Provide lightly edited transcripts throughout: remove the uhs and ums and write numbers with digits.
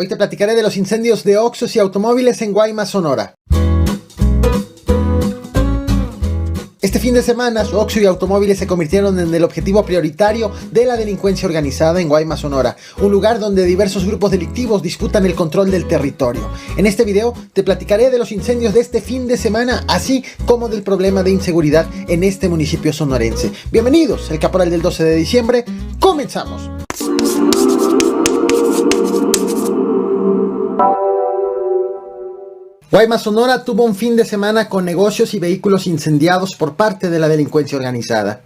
Hoy te platicaré de los incendios de Oxxos y automóviles en Guaymas, Sonora. Este fin de semana, Oxxo y automóviles se convirtieron en el objetivo prioritario de la delincuencia organizada en Guaymas, Sonora, un lugar donde diversos grupos delictivos disputan el control del territorio. En este video te platicaré de los incendios de este fin de semana, así como del problema de inseguridad en este municipio sonorense. Bienvenidos, el Caporal del 12 de diciembre, comenzamos. Guaymas, Sonora tuvo un fin de semana con negocios y vehículos incendiados por parte de la delincuencia organizada.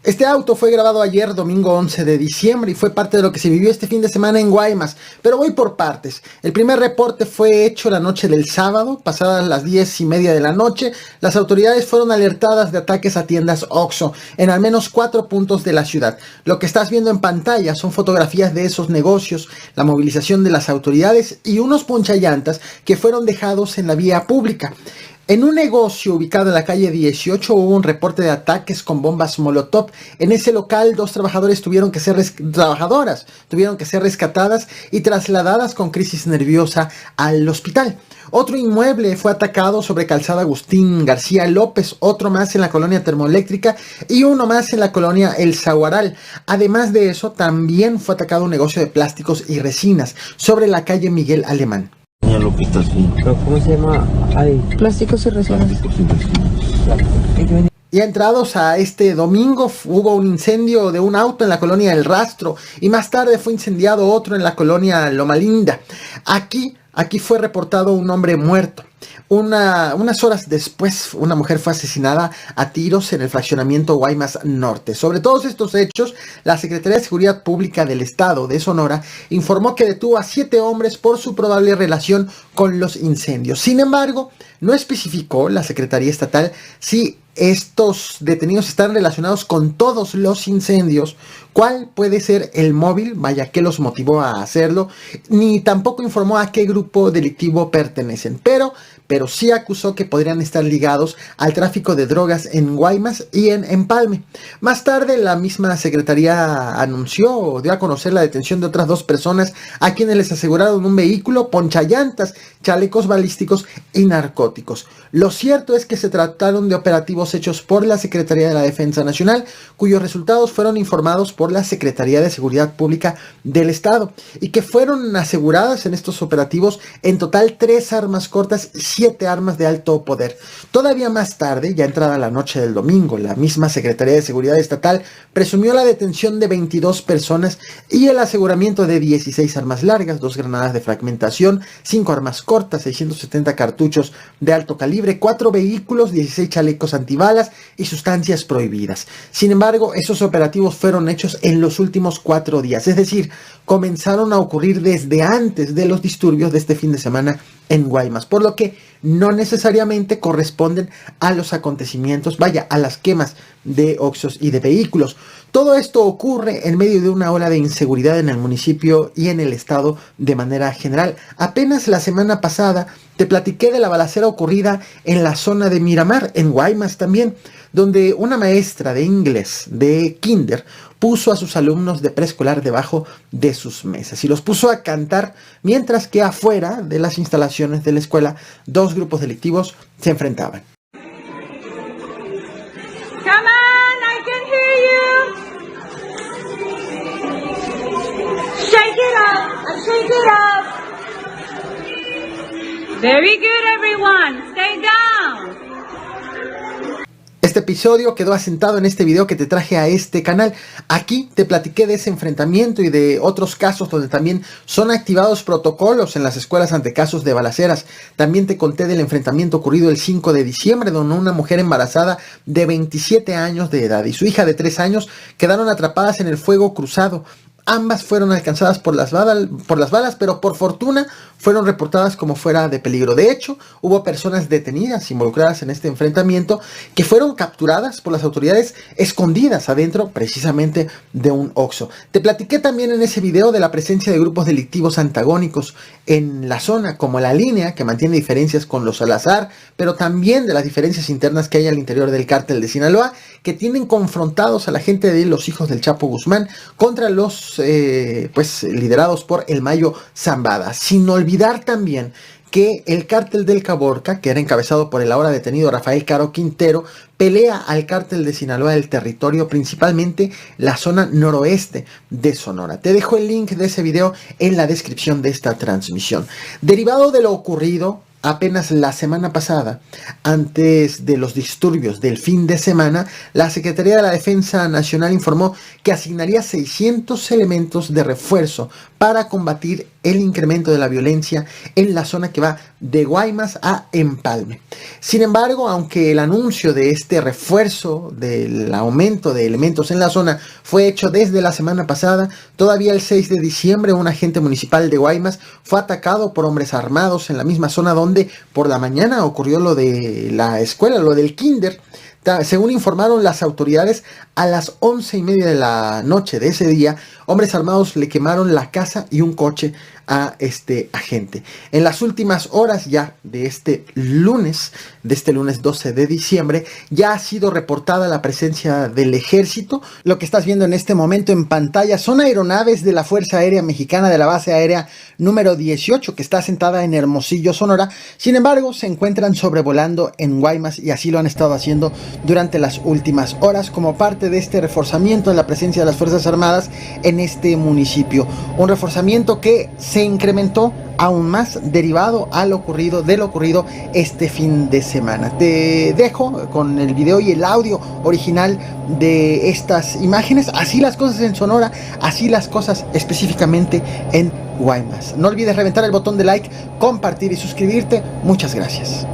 Este auto fue grabado ayer, domingo 11 de diciembre, y fue parte de lo que se vivió este fin de semana en Guaymas, pero voy por partes. El primer reporte fue hecho la noche del sábado, pasadas las 10:30 de la noche. Las autoridades fueron alertadas de ataques a tiendas Oxxo en al menos 4 puntos de la ciudad. Lo que estás viendo en pantalla son fotografías de esos negocios, la movilización de las autoridades y unos ponchallantas que fueron dejados en la vía pública. En un negocio ubicado en la calle 18 hubo un reporte de ataques con bombas Molotov. En ese local 2 trabajadoras tuvieron que ser rescatadas y trasladadas con crisis nerviosa al hospital. Otro inmueble fue atacado sobre Calzada Agustín García López, otro más en la colonia Termoeléctrica y uno más en la colonia El Zaguaral. Además de eso, también fue atacado un negocio de plásticos y resinas sobre la calle Miguel Alemán. ¿Cómo se llama? Ay, plásticos y resinas. Y entrados a este domingo hubo un incendio de un auto en la colonia El Rastro y más tarde fue incendiado otro en la colonia Loma Linda. Aquí fue reportado un hombre muerto. Unas horas después, una mujer fue asesinada a tiros en el fraccionamiento Guaymas Norte. Sobre todos estos hechos, la Secretaría de Seguridad Pública del Estado de Sonora informó que detuvo a 7 hombres por su probable relación con los incendios. Sin embargo, no especificó la Secretaría Estatal si estos detenidos están relacionados con todos los incendios, cuál puede ser el móvil, vaya, qué los motivó a hacerlo, ni tampoco informó a qué grupo delictivo pertenecen, pero sí acusó que podrían estar ligados al tráfico de drogas en Guaymas y en Empalme. Más tarde, la misma secretaría anunció o dio a conocer la detención de otras 2 personas a quienes les aseguraron un vehículo, ponchallantas, chalecos balísticos y narcóticos. Lo cierto es que se trataron de operativos hechos por la Secretaría de la Defensa Nacional, cuyos resultados fueron informados por la Secretaría de Seguridad Pública del Estado, y que fueron aseguradas en estos operativos en total 3 armas cortas y 7 armas de alto poder. Todavía más tarde, ya entrada la noche del domingo, la misma Secretaría de Seguridad Estatal presumió la detención de 22 personas y el aseguramiento de 16 armas largas, 2 granadas de fragmentación, 5 armas cortas, 670 cartuchos de alto calibre, 4 vehículos, 16 chalecos antibalas y sustancias prohibidas. Sin embargo, esos operativos fueron hechos en los últimos 4 días, es decir, comenzaron a ocurrir desde antes de los disturbios de este fin de semana en Guaymas, por lo que no necesariamente corresponden a los acontecimientos, vaya, a las quemas de Oxxos y de vehículos. Todo esto ocurre en medio de una ola de inseguridad en el municipio y en el estado de manera general. Apenas la semana pasada te platiqué de la balacera ocurrida en la zona de Miramar, en Guaymas también, donde una maestra de inglés de kinder puso a sus alumnos de preescolar debajo de sus mesas y los puso a cantar, mientras que afuera de las instalaciones de la escuela 2 grupos delictivos se enfrentaban. Come on, I can hear you. Shake it up, shake it up. Very good, everyone. Stay down. Este episodio quedó asentado en este video que te traje a este canal. Aquí te platiqué de ese enfrentamiento y de otros casos donde también son activados protocolos en las escuelas ante casos de balaceras. También te conté del enfrentamiento ocurrido el 5 de diciembre, donde una mujer embarazada de 27 años de edad y su hija de 3 años quedaron atrapadas en el fuego cruzado. Ambas fueron alcanzadas por las balas, pero por fortuna fueron reportadas como fuera de peligro. De hecho, hubo personas detenidas involucradas en este enfrentamiento que fueron capturadas por las autoridades escondidas adentro precisamente de un Oxxo. Te platiqué también en ese video de la presencia de grupos delictivos antagónicos en la zona, como La Línea, que mantiene diferencias con los Salazar, pero también de las diferencias internas que hay al interior del cártel de Sinaloa, que tienen confrontados a la gente de los hijos del Chapo Guzmán contra los liderados por el Mayo Zambada. Sin olvidar también que el cártel del Caborca, que era encabezado por el ahora detenido Rafael Caro Quintero, pelea al cártel de Sinaloa del territorio, principalmente la zona noroeste de Sonora. Te dejo el link de ese video en la descripción de esta transmisión. Derivado de lo ocurrido apenas la semana pasada, antes de los disturbios del fin de semana, la Secretaría de la Defensa Nacional informó que asignaría 600 elementos de refuerzo para combatir el incremento de la violencia en la zona que va de Guaymas a Empalme. Sin embargo, aunque el anuncio de este refuerzo, del aumento de elementos en la zona, fue hecho desde la semana pasada, todavía el 6 de diciembre un agente municipal de Guaymas fue atacado por hombres armados en la misma zona donde por la mañana ocurrió lo de la escuela, lo del kinder. Según informaron las autoridades, a las 11:30 de la noche de ese día, hombres armados le quemaron la casa y un coche a este agente. En las últimas horas ya de este lunes 12 de diciembre, ya ha sido reportada la presencia del ejército. Lo que estás viendo en este momento en pantalla son aeronaves de la Fuerza Aérea Mexicana de la base aérea número 18, que está asentada en Hermosillo, Sonora. Sin embargo, se encuentran sobrevolando en Guaymas y así lo han estado haciendo durante las últimas horas como parte de este reforzamiento de la presencia de las Fuerzas Armadas en este municipio. Un reforzamiento que se incrementó aún más derivado de lo ocurrido este fin de semana. Te dejo con el video y el audio original de estas imágenes. Así las cosas en Sonora, así las cosas específicamente en Guaymas. No olvides reventar el botón de like, compartir y suscribirte. Muchas gracias.